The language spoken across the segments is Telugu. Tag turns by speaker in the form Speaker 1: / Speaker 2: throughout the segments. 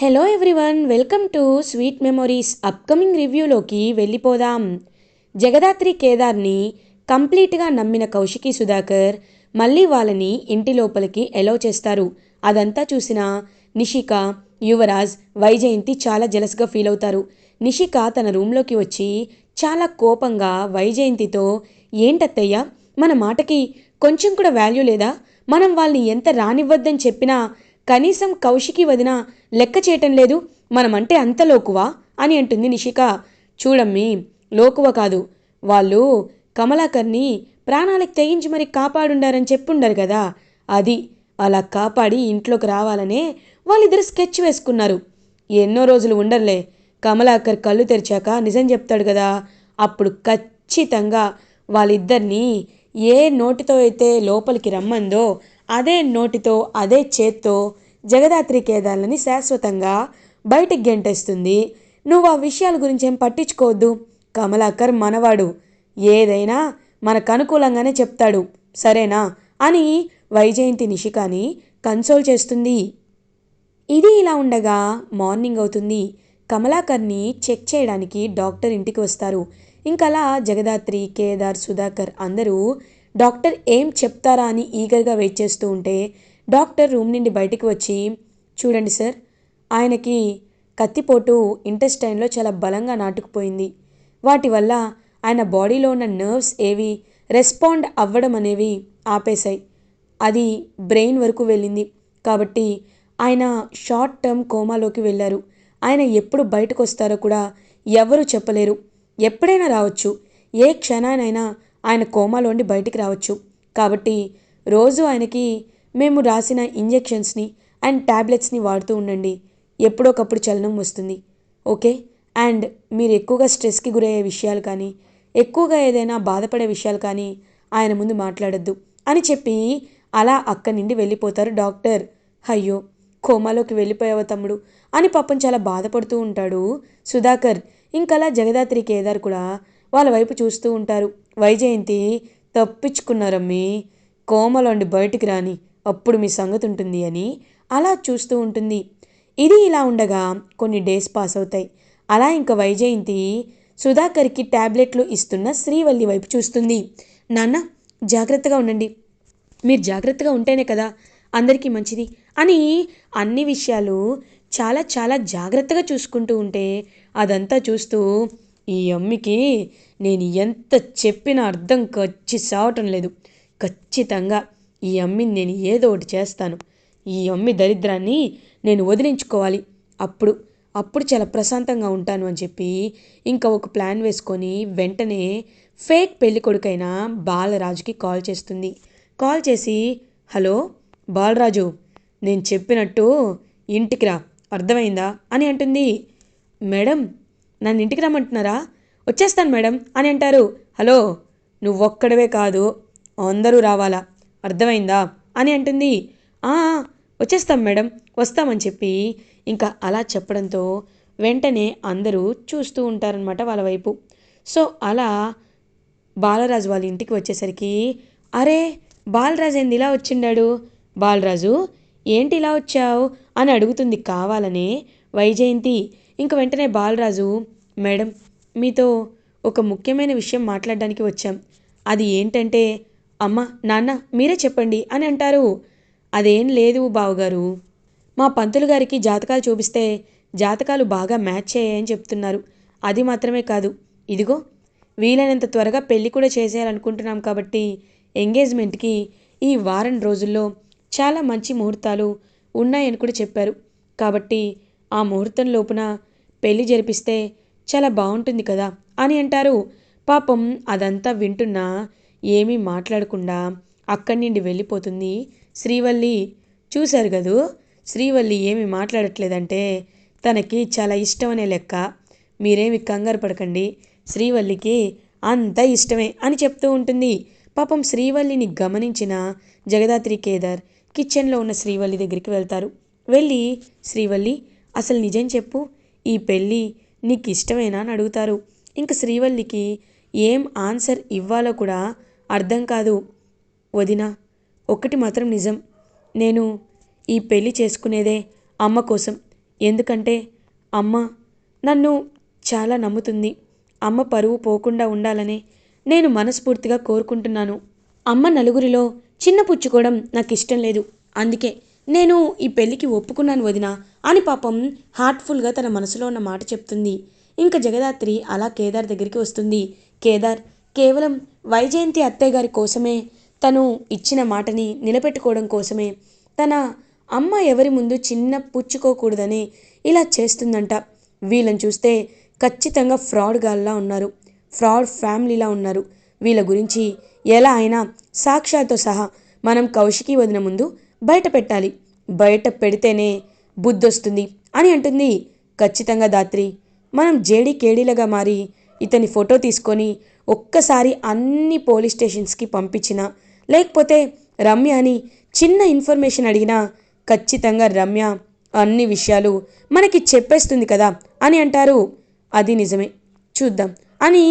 Speaker 1: Hello everyone, welcome to sweet memories. Upcoming రివ్యూలోకి వెళ్ళిపోదాం. జగదాత్రి కేదార్ని కంప్లీట్గా నమ్మిన కౌశికి సుధాకర్ మళ్ళీ వాళ్ళని ఇంటి లోపలికి ఎలౌ చేస్తారు. అదంతా చూసిన నిషిక, యువరాజ్, వైజయంతి చాలా జెలస్గా ఫీల్ అవుతారు. నిషిక తన రూమ్లోకి వచ్చి చాలా కోపంగా వైజయంతితో, ఏంటత్తయ్యా, మన మాటకి కొంచెం కూడా వాల్యూ లేదా? మనం వాళ్ళని ఎంత రానివ్వద్దని చెప్పినా కనీసం కౌశికి వదిన లెక్క చేయటం లేదు. మనమంటే అంత లోకువా అని అంటుంది నిషిక. చూడమ్మి, లోకువ కాదు, వాళ్ళు కమలాకర్ని ప్రాణాలకు తెగించి మరి కాపాడుండారని చెప్పుండారు కదా, అది అలా కాపాడి ఇంట్లోకి రావాలనే వాళ్ళిద్దరు స్కెచ్ వేసుకున్నారు. ఎన్నో రోజులు ఉండర్లే, కమలాకర్ కళ్ళు తెరిచాక నిజం చెప్తాడు కదా, అప్పుడు ఖచ్చితంగా వాళ్ళిద్దరినీ ఏ నోటితో అయితే లోపలికి రమ్మందో అదే నోటితో అదే చేత్తో జగదాత్రి కేదార్లని శాశ్వతంగా బయటికి గెంటేస్తుంది. నువ్వు ఆ విషయాల గురించి ఏం పట్టించుకోవద్దు. కమలాకర్ మనవాడు, ఏదైనా మనకు అనుకూలంగానే చెప్తాడు, సరేనా అని వైజయంతి నిషికాని కన్సోల్ చేస్తుంది. ఇది ఇలా ఉండగా మార్నింగ్ అవుతుంది. కమలాకర్ని చెక్ చేయడానికి డాక్టర్ ఇంటికి వస్తారు. ఇంకలా జగదాత్రి, కేదార్, సుధాకర్ అందరూ డాక్టర్ ఏం చెప్తారా అని ఈగర్గా వెయిట్ చేస్తూ ఉంటే డాక్టర్ రూమ్ నుండి బయటికి వచ్చి, చూడండి సార్, ఆయనకి కత్తిపోటు ఇంటెస్టైన్లో చాలా బలంగా నాటుకుపోయింది. వాటి వల్ల ఆయన బాడీలో ఉన్న నర్వ్స్ ఏవి రెస్పాండ్ అవ్వడం అనేవి ఆపేశాయి. అది బ్రెయిన్ వరకు వెళ్ళింది. కాబట్టి ఆయన షార్ట్ టర్మ్ కోమాలోకి వెళ్ళారు. ఆయన ఎప్పుడు బయటకు వస్తారో కూడా ఎవరూ చెప్పలేరు. ఎప్పుడైనా రావచ్చు, ఏ క్షణానైనా ఆయన కోమాలోండి బయటికి రావచ్చు. కాబట్టి రోజు ఆయనకి మేము రాసిన ఇంజెక్షన్స్ని అండ్ ట్యాబ్లెట్స్ని వాడుతూ ఉండండి. ఎప్పుడోకప్పుడు చలనం వస్తుంది, ఓకే? అండ్ మీరు ఎక్కువగా స్ట్రెస్కి గురయ్యే విషయాలు కానీ, ఎక్కువగా ఏదైనా బాధపడే విషయాలు కానీ ఆయన ముందు మాట్లాడొద్దు అని చెప్పి అలా అక్కడి నుండి వెళ్ళిపోతారు డాక్టర్. అయ్యో, కోమాలోకి వెళ్ళిపోయావా తమ్ముడు అని పాపం చాలా బాధపడుతూ ఉంటాడు సుధాకర్. ఇంకలా జగదాత్రి, కేదార్ కూడా వాళ్ళ వైపు చూస్తూ ఉంటారు. వైజయంతి, తప్పించుకున్నారమ్మీ, కోమలోండి బయటికి రాని, అప్పుడు మీ సంగతి ఉంటుంది అని అలా చూస్తూ ఉంటుంది. ఇది ఇలా ఉండగా కొన్ని డేస్ పాస్ అవుతాయి. అలా ఇంకా వైజయంతి సుధాకర్కి ట్యాబ్లెట్లు ఇస్తున్న శ్రీవల్లి వైపు చూస్తుంది. నాన్న, జాగ్రత్తగా ఉండండి, మీరు జాగ్రత్తగా ఉంటేనే కదా అందరికీ మంచిది అని అన్ని విషయాలు చాలా చాలా జాగ్రత్తగా చూసుకుంటూ ఉంటే అదంతా చూస్తూ, ఈ అమ్మికి నేను ఎంత చెప్పినా అర్థం సావటం లేదు. ఖచ్చితంగా ఈ అమ్మిని నేను ఏదో ఒకటి చేస్తాను. ఈ అమ్మి దరిద్రాన్ని నేను వదిలించుకోవాలి. అప్పుడు అప్పుడు చాలా ప్రశాంతంగా ఉంటాను అని చెప్పి ఇంకా ఒక ప్లాన్ వేసుకొని వెంటనే ఫేక్ పెళ్లి కొడుకైన బాలరాజుకి కాల్ చేస్తుంది. కాల్ చేసి, హలో బాలరాజు, నేను చెప్పినట్టు ఇంటికి రా, అర్థమైందా అని అంటుంది. మేడం, నన్ను ఇంటికి రమ్మంటున్నారా? వచ్చేస్తాను మేడం అని అంటారు. హలో, నువ్వొక్కడవే కాదు, అందరూ రావాలా, అర్థమైందా అని అంటుంది. "ఆ, వచ్చేస్తాం మేడం, వస్తామని చెప్పి ఇంకా అలా చెప్పడంతో వెంటనే అందరూ చూస్తూ ఉంటారనమాట వాళ్ళ వైపు. సో అలా బాలరాజు వాళ్ళ ఇంటికి వచ్చేసరికి, అరే, బాలరాజు ఏంది ఇలా వచ్చిండాడు? బాలరాజు, ఏంటి ఇలా వచ్చావు అని అడుగుతుంది కావాలనే వైజయంతి. ఇంక వెంటనే బాలరాజు, మేడం, మీతో ఒక ముఖ్యమైన విషయం మాట్లాడడానికి వచ్చాం. అది ఏంటంటే, అమ్మ, నాన్న, మీరే చెప్పండి అని అంటారు. అదేం లేదు బావగారు, మా పంతులు గారికి జాతకాలు చూపిస్తే జాతకాలు బాగా మ్యాచ్ అయ్యాయని చెప్తున్నారు. అది మాత్రమే కాదు, ఇదిగో వీలైనంత త్వరగా పెళ్ళి కూడా చేసేయాలనుకుంటున్నాం. కాబట్టి ఎంగేజ్మెంట్కి ఈ వారం రోజుల్లో చాలా మంచి ముహూర్తాలు ఉన్నాయని కూడా చెప్పారు. కాబట్టి ఆ ముహూర్తం లోపున పెళ్లి జరిపిస్తే చాలా బాగుంటుంది కదా అని అంటారు. పాపం అదంతా వింటున్నా ఏమీ మాట్లాడకుండా అక్కడి నుండి వెళ్ళిపోతుంది శ్రీవల్లి. చూశారు కదూ, శ్రీవల్లి ఏమి మాట్లాడట్లేదంటే తనకి చాలా ఇష్టమనే లెక్క. మీరేమి కంగారు పడకండి, శ్రీవల్లికి అంత ఇష్టమే అని చెప్తూ ఉంటుంది. పాపం శ్రీవల్లిని గమనించిన జగదాత్రి, కేదార్ కిచెన్లో ఉన్న శ్రీవల్లి దగ్గరికి వెళ్తారు. వెళ్ళి, శ్రీవల్లి, అసలు నిజం చెప్పు, ఈ పెళ్ళి నీకు ఇష్టమేనా అని అడుగుతారు. ఇంక శ్రీవల్లికి ఏం ఆన్సర్ ఇవ్వాలో కూడా అర్థం కాదు. వదినా, ఒక్కటి మాత్రం నిజం, నేను ఈ పెళ్ళి చేసుకునేదే అమ్మ కోసం. ఎందుకంటే అమ్మ నన్ను చాలా నమ్ముతుంది. అమ్మ పరువు పోకుండా ఉండాలని నేను మనస్ఫూర్తిగా కోరుకుంటున్నాను. అమ్మ నలుగురిలో చిన్న పుచ్చుకోవడం నాకు ఇష్టం లేదు. అందుకే నేను ఈ పెళ్ళికి ఒప్పుకున్నాను వదినా అని పాపం హార్ట్ఫుల్గా తన మనసులో ఉన్న మాట చెప్తుంది. ఇంకా జగదాత్రి అలా కేదార్ దగ్గరికి వస్తుంది. కేదార్ కేవలం వైజయంతి అత్తయ్య గారి కోసమే, తను ఇచ్చిన మాటని నిలబెట్టుకోవడం కోసమే, తన అమ్మ ఎవరి ముందు చిన్న పుచ్చుకోకూడదని ఇలా చేస్తుందంట. వీళ్ళని చూస్తే ఖచ్చితంగా ఫ్రాడ్ గాల్లా ఉన్నారు, ఫ్రాడ్ ఫ్యామిలీలా ఉన్నారు. వీళ్ళ గురించి ఎలా అయినా సాక్ష్యాలతో సహా మనం కౌశికి వదిన ముందు బయట పెట్టాలి. బయట పెడితేనే బుద్ధొస్తుంది అని అంటుంది. ఖచ్చితంగా దాత్రి, మనం జేడీ కేడీలుగా మారి ఇతని ఫోటో తీసుకొని ఒక్కసారి అన్ని పోలీస్ స్టేషన్స్కి పంపించినా, లేకపోతే రమ్య అని చిన్న ఇన్ఫర్మేషన్ అడిగినా ఖచ్చితంగా రమ్య అన్ని విషయాలు మనకి చెప్పేస్తుంది కదా అని అంటారు. అది నిజమే, చూద్దాం అని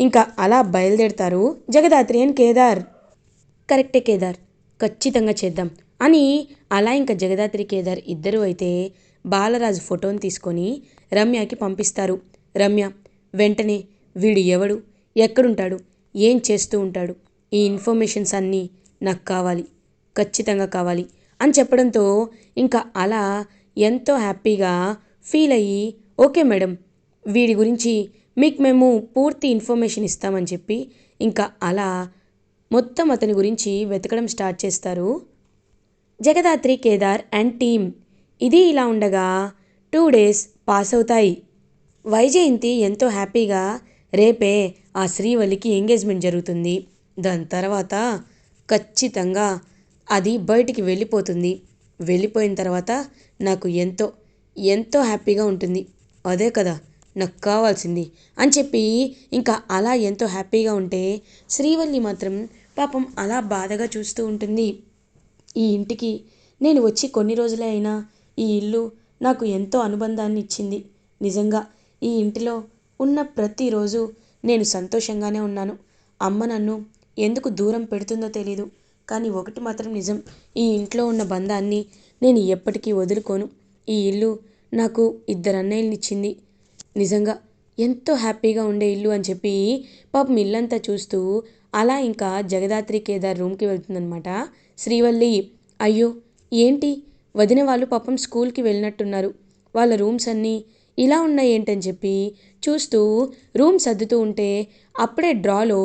Speaker 1: ఇంకా అలా బయలుదేరుతారు జగదాత్రి అండ్ కేదార్. కరెక్టే కేదార్, ఖచ్చితంగా చేద్దాం అని అలా ఇంకా జగదాత్రి కేదార్ ఇద్దరూ అయితే బాలరాజు ఫోటోని తీసుకొని రమ్యకి పంపిస్తారు. రమ్య వెంటనే వీడు ఎవడు, ఎక్కడుంటాడు, ఏం చేస్తూ ఉంటాడు, ఈ ఇన్ఫర్మేషన్స్ అన్నీ నాకు కావాలి, ఖచ్చితంగా కావాలి అని చెప్పడంతో ఇంకా అలా ఎంతో హ్యాపీగా ఫీల్ అయ్యి, ఓకే మేడం, వీడి గురించి మీకు మేము పూర్తి ఇన్ఫర్మేషన్ ఇస్తామని చెప్పి ఇంకా అలా మొత్తం అతని గురించి వెతకడం స్టార్ట్ చేస్తారు జగదాత్రి కేదార్ అండ్ టీమ్. ఇది ఇలా ఉండగా 2 days పాస్ అవుతాయి. వైజయంతి ఎంతో హ్యాపీగా రేపే ఆ శ్రీవల్లికి ఎంగేజ్మెంట్ జరుగుతుంది, దాని తర్వాత ఖచ్చితంగా అది బయటికి వెళ్ళిపోతుంది, వెళ్ళిపోయిన తర్వాత నాకు ఎంతో ఎంతో హ్యాపీగా ఉంటుంది, అదే కదా నాకు కావాల్సింది అని చెప్పి ఇంకా అలా ఎంతో హ్యాపీగా ఉంటే శ్రీవల్లి మాత్రం పాపం అలా బాధగా చూస్తూ ఉంటుంది. ఈ ఇంటికి నేను వచ్చి కొన్ని రోజులే అయినా ఈ ఇల్లు నాకు ఎంతో అనుబంధాన్ని ఇచ్చింది. నిజంగా ఈ ఇంటిలో ఉన్న ప్రతిరోజు నేను సంతోషంగానే ఉన్నాను. అమ్మ నన్ను ఎందుకు దూరం పెడుతుందో తెలీదు, కానీ ఒకటి మాత్రం నిజం, ఈ ఇంట్లో ఉన్న బంధాన్ని నేను ఎప్పటికీ వదులుకోను. ఈ ఇల్లు నాకు 2 అన్నయ్యలనిచ్చింది, నిజంగా ఎంతో హ్యాపీగా ఉండే ఇల్లు అని చెప్పి పాపం ఇల్లంతా చూస్తూ అలా ఇంకా జగదాత్రి కేదార్ రూమ్కి వెళ్తుందనమాట శ్రీవల్లి. అయ్యో ఏంటి వదిన వాళ్ళు పాపం స్కూల్కి వెళ్ళినట్టున్నారు, వాళ్ళ రూమ్స్ అన్నీ ఇలా ఉన్నాయి ఏంటని చెప్పి చూస్తూ రూమ్ సర్దుతూ ఉంటే అప్పుడే డ్రాలో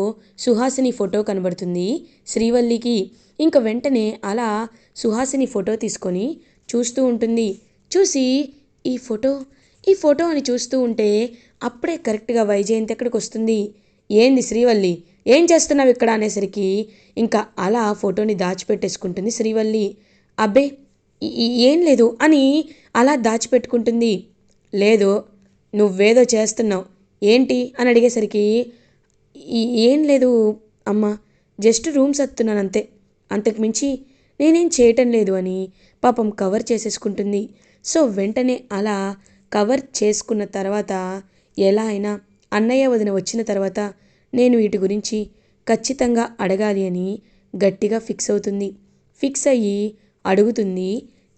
Speaker 1: సుహాసిని ఫోటో కనబడుతుంది శ్రీవల్లికి. ఇంక వెంటనే అలా సుహాసిని ఫోటో తీసుకొని చూస్తూ ఉంటుంది. చూసి ఈ ఫోటో అని చూస్తూ ఉంటే అప్పుడే కరెక్ట్గా వైజయంతి ఎక్కడికి వస్తుంది. ఏంది శ్రీవల్లి, ఏం చేస్తున్నావు ఇక్కడ అనేసరికి ఇంకా అలా ఫోటోని దాచిపెట్టేసుకుంటుంది శ్రీవల్లి. అబ్బే ఏం లేదు అని అలా దాచిపెట్టుకుంటుంది. లేదు నువ్వేదో చేస్తున్నావు ఏంటి అని అడిగేసరికి ఏం లేదు అమ్మ, జస్ట్ రూమ్ సర్దుతున్నాను అంతే, అంతకుమించి నేనేం చేయటం లేదు అని పాపం కవర్ చేసేసుకుంటుంది. సో వెంటనే అలా కవర్ చేసుకున్న తర్వాత ఎలా అయినా అన్నయ్య వదిన వచ్చిన తర్వాత నేను వీటి గురించి ఖచ్చితంగా అడగాలి అని గట్టిగా ఫిక్స్ అవుతుంది. ఫిక్స్ అయ్యి అడుగుతుంది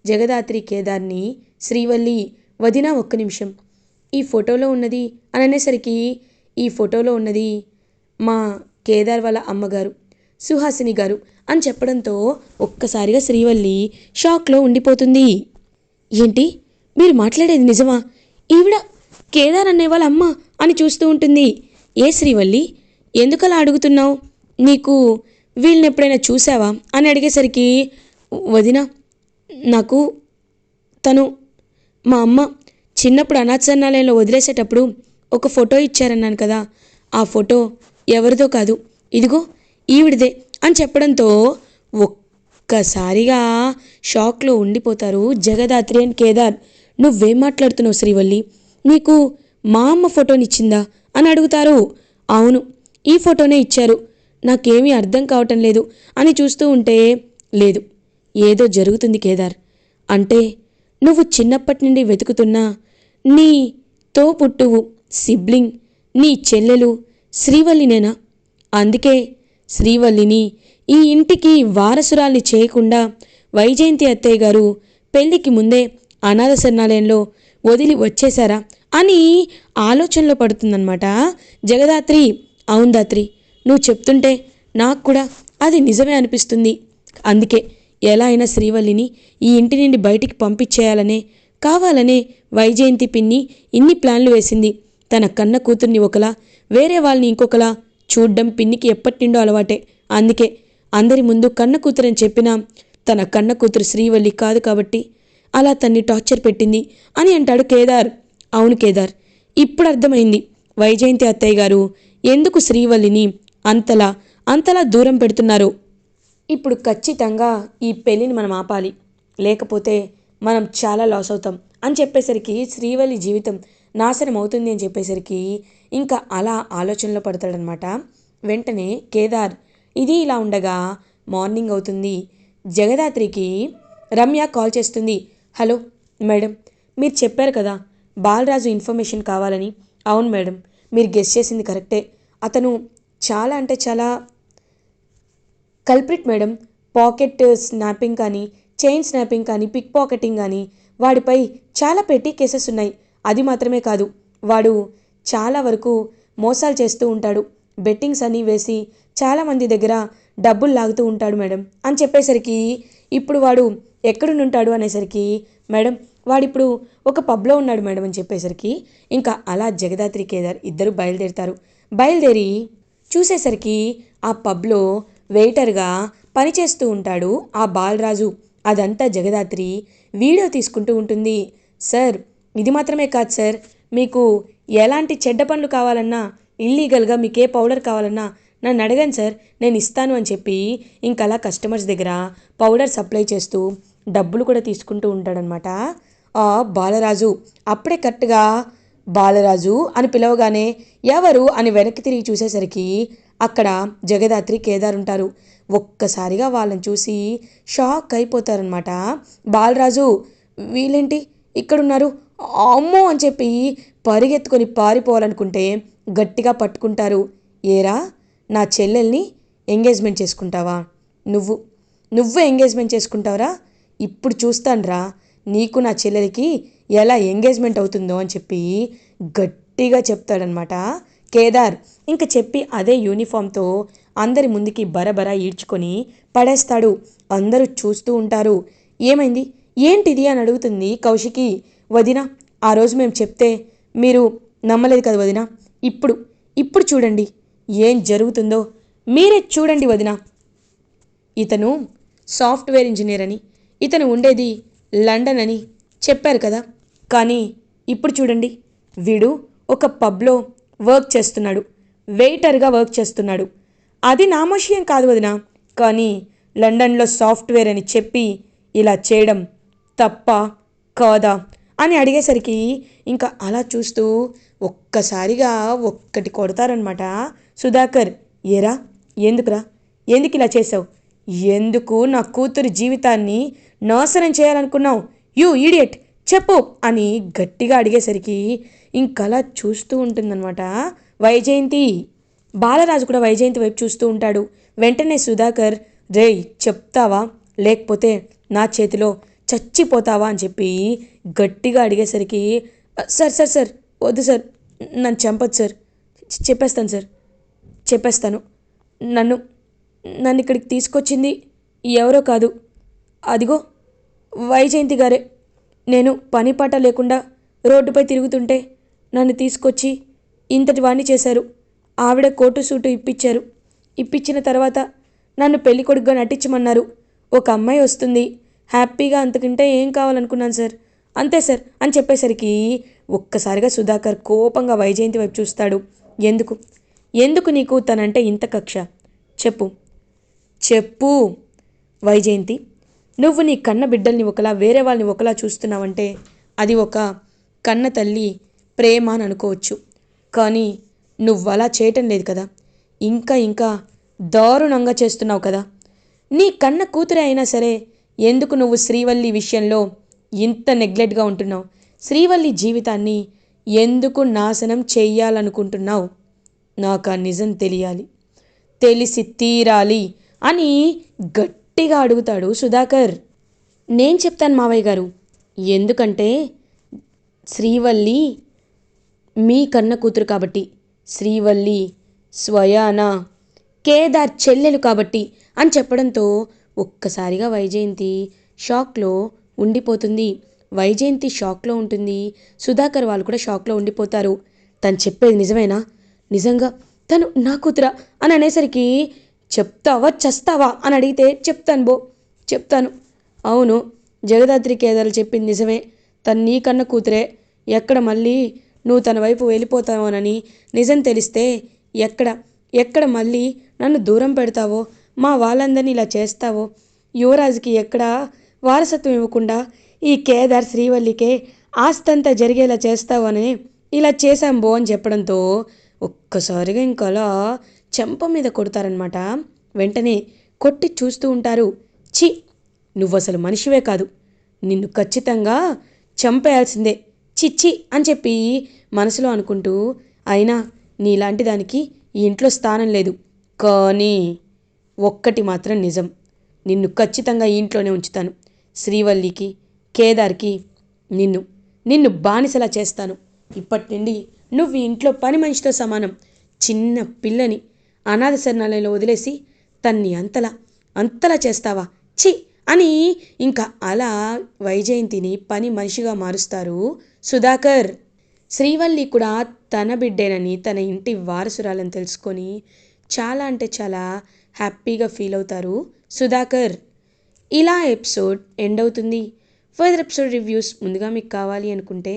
Speaker 1: జగదాత్రి కేదార్ని. శ్రీవల్లి వదిన ఒక్క నిమిషం, ఈ ఫోటోలో ఉన్నది అని అనేసరికి ఈ ఫోటోలో ఉన్నది మా కేదార్ వాళ్ళ అమ్మగారు సుహాసిని గారు అని చెప్పడంతో ఒక్కసారిగా శ్రీవల్లి షాక్లో ఉండిపోతుంది. ఏంటి మీరు మాట్లాడేది నిజమా, ఈవిడ కేదార్ అనే వాళ్ళ అమ్మ అని చూస్తూ ఉంటుంది. ఏ శ్రీవల్లి ఎందుకలా అడుగుతున్నావు, నీకు వీళ్ళని ఎప్పుడైనా చూసావా అని అడిగేసరికి వదిన నాకు తను మా అమ్మ చిన్నప్పుడు అనాథాశ్రమాలయంలో వదిలేసేటప్పుడు ఒక ఫోటో ఇచ్చారన్నాను కదా, ఆ ఫోటో ఎవరిదో కాదు, ఇదిగో ఈవిడిదే అని చెప్పడంతో ఒక్కసారిగా షాక్లో ఉండిపోతారు జగదాత్రి అండ్ కేదార్. నువ్వేం మాట్లాడుతున్నావు శ్రీవల్లి, నీకు మా అమ్మ ఫోటోనిచ్చిందా అని అడుగుతారు. అవును ఈ ఫోటోనే ఇచ్చారు, నాకేమీ అర్థం కావటం లేదు అని చూస్తూ ఉంటే లేదు ఏదో జరుగుతుంది కేదార్. అంటే నువ్వు చిన్నప్పటి నుండి వెతుకుతున్నా నీ తోపుట్టువు సిబ్లింగ్ నీ చెల్లెలు శ్రీవల్లినేనా? అందుకే శ్రీవల్లిని ఈ ఇంటికి వారసురాల్ని చేయకుండా వైజయంతి అత్తయ్య గారు పెళ్లికి ముందే అనాథ శరణాలయంలో వదిలి వచ్చేశారా అని ఆలోచనలో పడుతుందన్నమాట జగదాత్రి. అవును దాత్రి, నువ్వు చెప్తుంటే నాకు కూడా అది నిజమే అనిపిస్తుంది. అందుకే ఎలా అయినా శ్రీవల్లిని ఈ ఇంటి నుండి బయటికి పంపించేయాలనే కావాలనే వైజయంతి పిన్ని ఇన్ని ప్లాన్లు వేసింది. తన కన్న కూతుర్ని ఒకలా, వేరే వాళ్ళని ఇంకొకలా చూడ్డం పిన్నికి ఎప్పటినుండో అలవాటే. అందుకే అందరి ముందు కన్న కూతురని చెప్పినా తన కన్న కూతురు శ్రీవల్లి కాదు కాబట్టి అలా తన్ని టార్చర్ పెట్టింది అని అంటాడు కేదార్. అవును కేదార్, ఇప్పుడు అర్థమైంది వైజయంతి అత్తయ్య గారు ఎందుకు శ్రీవల్లిని అంతలా అంతలా దూరం పెడుతున్నారు. ఇప్పుడు ఖచ్చితంగా ఈ పెళ్ళిని మనం ఆపాలి, లేకపోతే మనం చాలా లాస్ అవుతాం అని చెప్పేసరికి శ్రీవల్లి జీవితం నాశనం అవుతుంది అని చెప్పేసరికి ఇంకా అలా ఆలోచనలో పడతాడనమాట. వెంటనే కేదార్ ఇది ఇలా ఉండగా మార్నింగ్ అవుతుంది. జగదాత్రికి రమ్య కాల్ చేస్తుంది. హలో మేడం, మీరు చెప్పారు కదా బాలరాజు ఇన్ఫర్మేషన్ కావాలని. అవును మేడం, మీరు గెస్ చేసింది కరెక్టే. అతను చాలా అంటే చాలా కల్ప్రిట్ మేడం. పాకెట్ స్నాపింగ్ కానీ, చైన్ స్నాపింగ్ కానీ, పిక్ పాకెటింగ్ కానీ వాడిపై చాలా పెట్టి కేసెస్ ఉన్నాయి. అది మాత్రమే కాదు, వాడు చాలా వరకు మోసాలు చేస్తూ ఉంటాడు. బెట్టింగ్స్ అని వేసి చాలామంది దగ్గర డబ్బులు లాగుతూ ఉంటాడు మేడం అని చెప్పేసరికి ఇప్పుడు వాడు ఎక్కడుంటాడు అనేసరికి మేడం వాడిప్పుడు ఒక పబ్లో ఉన్నాడు మేడం అని చెప్పేసరికి ఇంకా అలా జగదాత్రి కేదార్ ఇద్దరు బయలుదేరుతారు. బయలుదేరి చూసేసరికి ఆ పబ్లో వెయిటర్గా పనిచేస్తూ ఉంటాడు ఆ బాలరాజు. అదంతా జగదాత్రి వీడియో తీసుకుంటూ ఉంటుంది. సార్ ఇది మాత్రమే కాదు సార్, మీకు ఎలాంటి చెడ్డ పనులు కావాలన్నా, ఇల్లీగల్గా మీకు ఏ పౌడర్ కావాలన్నా నన్ను అడగండి సార్, నేను ఇస్తాను అని చెప్పి ఇంకలా కస్టమర్స్ దగ్గర పౌడర్ సప్లై చేస్తూ డబ్బులు కూడా తీసుకుంటూ ఉంటాడనమాట ఆ బాలరాజు. అప్పుడే కరెక్ట్గా బాలరాజు అని పిలవగానే ఎవరు అని వెనక్కి తిరిగి చూసేసరికి అక్కడ జగదాత్రి కేదార్ ఉంటారు. ఒక్కసారిగా వాళ్ళని చూసి షాక్ అయిపోతారనమాట. బాలరాజు వీళ్ళేంటి ఇక్కడున్నారు, అమ్మో అని చెప్పి పరిగెత్తుకొని పారిపోవాలనుకుంటే గట్టిగా పట్టుకుంటారు. ఏరా నా చెల్లెల్ని ఎంగేజ్మెంట్ చేసుకుంటావా? నువ్వు ఎంగేజ్మెంట్ చేసుకుంటావురా? ఇప్పుడు చూస్తానురా నీకు నా చెల్లెలికి ఎలా ఎంగేజ్మెంట్ అవుతుందో అని చెప్పి గట్టిగా చెప్తాడనమాట కేదార్. ఇంక చెప్పి అదే యూనిఫామ్తో అందరి ముందుకి బరబరా ఈడ్చుకొని పడేస్తాడు. అందరూ చూస్తూ ఉంటారు. ఏమైంది, ఏంటిది అని అడుగుతుంది కౌశికి. వదిన, ఆ రోజు మేము చెప్తే మీరు నమ్మలేదు కదా వదిన, ఇప్పుడు చూడండి ఏం జరుగుతుందో మీరే చూడండి వదిన. ఇతను సాఫ్ట్వేర్ ఇంజనీర్ అని, ఇతను ఉండేది లండన్ అని చెప్పారు కదా, కానీ ఇప్పుడు చూడండి వీడు ఒక పబ్లో వర్క్ చేస్తున్నాడు, వెయిటర్గా వర్క్ చేస్తున్నాడు. అది నామోషియం కాదు వదిన, కానీ లండన్లో సాఫ్ట్వేర్ అని చెప్పి ఇలా చేయడం తప్ప కాదా అని అడిగేసరికి ఇంకా అలా చూస్తూ ఒక్కసారిగా ఒక్కటి కొడతారనమాట సుధాకర్. ఏరా ఎందుకు ఇలా చేసావు? ఎందుకు నా కూతురి జీవితాన్ని నాశనం చేయాలనుకున్నావు? యూ ఈడియట్, చెప్పు అని గట్టిగా అడిగేసరికి ఇంకలా చూస్తూ ఉంటుందన్నమాట వైజయంతి. బాలరాజు కూడా వైజయంతి వైపు చూస్తూ ఉంటాడు. వెంటనే సుధాకర్, రేయ్ చెప్తావా లేకపోతే నా చేతిలో చచ్చిపోతావా అని చెప్పి గట్టిగా అడిగేసరికి సార్ వద్దు సార్, నన్ను చంపొద్దు సార్, చెప్పేస్తాను. నన్ను ఇక్కడికి తీసుకొచ్చింది ఎవరో కాదు, అదిగో వైజయంతి గారే. నేను పని పాట లేకుండా రోడ్డుపై తిరుగుతుంటే నన్ను తీసుకొచ్చి ఇంతటి వాణ్ణి చేశారు. ఆవిడ కోటు సూటు ఇప్పించిన తర్వాత నన్ను పెళ్లి కొడుకుగా నటించమన్నారు. ఒక అమ్మాయి వస్తుంది హ్యాపీగా, అంతకంటే ఏం కావాలనుకున్నాను సార్, అంతే సార్ అని చెప్పేసరికి ఒక్కసారిగా సుధాకర్ కోపంగా వైజయంతి వైపు చూస్తాడు. ఎందుకు నీకు తనంటే ఇంత కక్ష? చెప్పు వైజయంతి, నువ్వు నీ కన్న బిడ్డల్ని ఒకలా, వేరే వాళ్ళని ఒకలా చూస్తున్నావంటే అది ఒక కన్న తల్లి ప్రేమ అని అనుకోవచ్చు. కానీ నువ్వు అలా చేయటం లేదు కదా, ఇంకా దారుణంగా చేస్తున్నావు కదా. నీ కన్న కూతురే అయినా సరే ఎందుకు నువ్వు శ్రీవల్లి విషయంలో ఇంత నెగ్లెక్ట్గా ఉంటున్నావు? శ్రీవల్లి జీవితాన్ని ఎందుకు నాశనం చెయ్యాలనుకుంటున్నావు? నాకు ఆ నిజం తెలిసి తీరాలి అని గట్టిగా అడుగుతాడు సుధాకర్. నేను చెప్తాను మావయ్య గారు, ఎందుకంటే శ్రీవల్లి మీ కన్న కూతురు కాబట్టి, శ్రీవల్లి స్వయాన కేదార్ చెల్లెలు కాబట్టి అని చెప్పడంతో ఒక్కసారిగా వైజయంతి షాక్లో ఉండిపోతుంది. వైజయంతి షాక్లో ఉంటుంది. సుధాకర్ వాళ్ళు కూడా షాక్లో ఉండిపోతారు. తను చెప్పేది నిజమేనా? నిజంగా తను నా కూతురా అని అనేసరికి, చెప్తావా చస్తావా అని అడిగితే చెప్తాను. అవును, జగదాత్రి కేదార్లు చెప్పింది నిజమే. తను నీకన్న కూతురే. ఎక్కడ మళ్ళీ నువ్వు తన వైపు వెళ్ళిపోతావోనని నిజం తెలిస్తే ఎక్కడ మళ్ళీ నన్ను దూరం పెడతావో, మా వాళ్ళందరినీ ఇలా చేస్తావో, యువరాజుకి ఎక్కడ వారసత్వం ఇవ్వకుండా ఈ కేదార్ శ్రీవల్లికే ఆస్తంతా జరిగేలా చేస్తావని ఇలా చేశాం అని చెప్పడంతో ఒక్కసారిగా ఇంకలా చెంప మీద కొడతారనమాట. వెంటనే కొట్టి చూస్తూ ఉంటారు. ఛీ, నువ్వసలు మనిషివే కాదు, నిన్ను ఖచ్చితంగా చంపేయాల్సిందే, చిచ్చి అని చెప్పి మనసులో అనుకుంటూ, అయినా నీలాంటి దానికి ఈ ఇంట్లో స్థానం లేదు. కానీ ఒక్కటి మాత్రం నిజం, నిన్ను ఖచ్చితంగా ఈ ఇంట్లోనే ఉంచుతాను. శ్రీవల్లికి కేదార్కి నిన్ను బానిసలా చేస్తాను. ఇప్పటి నుండి నువ్వు ఈ ఇంట్లో పని మనిషితో సమానం. చిన్న పిల్లని అనాథ శరణాలయంలో వదిలేసి తన్ని అంతలా చేస్తావా? ఛీ అని ఇంకా అలా వైజయంతిని పని మనిషిగా మారుస్తారు సుధాకర్. శ్రీవల్లి కూడా తన బిడ్డేనని, తన ఇంటి వారసురాలని తెలుసుకొని చాలా అంటే చాలా హ్యాపీగా ఫీల్ అవుతారు సుధాకర్. ఇలా ఎపిసోడ్ ఎండ్ అవుతుంది. ఫర్దర్ ఎపిసోడ్ రివ్యూస్ ముందుగా మీకు కావాలి అనుకుంటే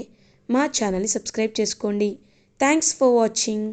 Speaker 1: మా ఛానల్ని సబ్స్క్రైబ్ చేసుకోండి. Thanks for watching.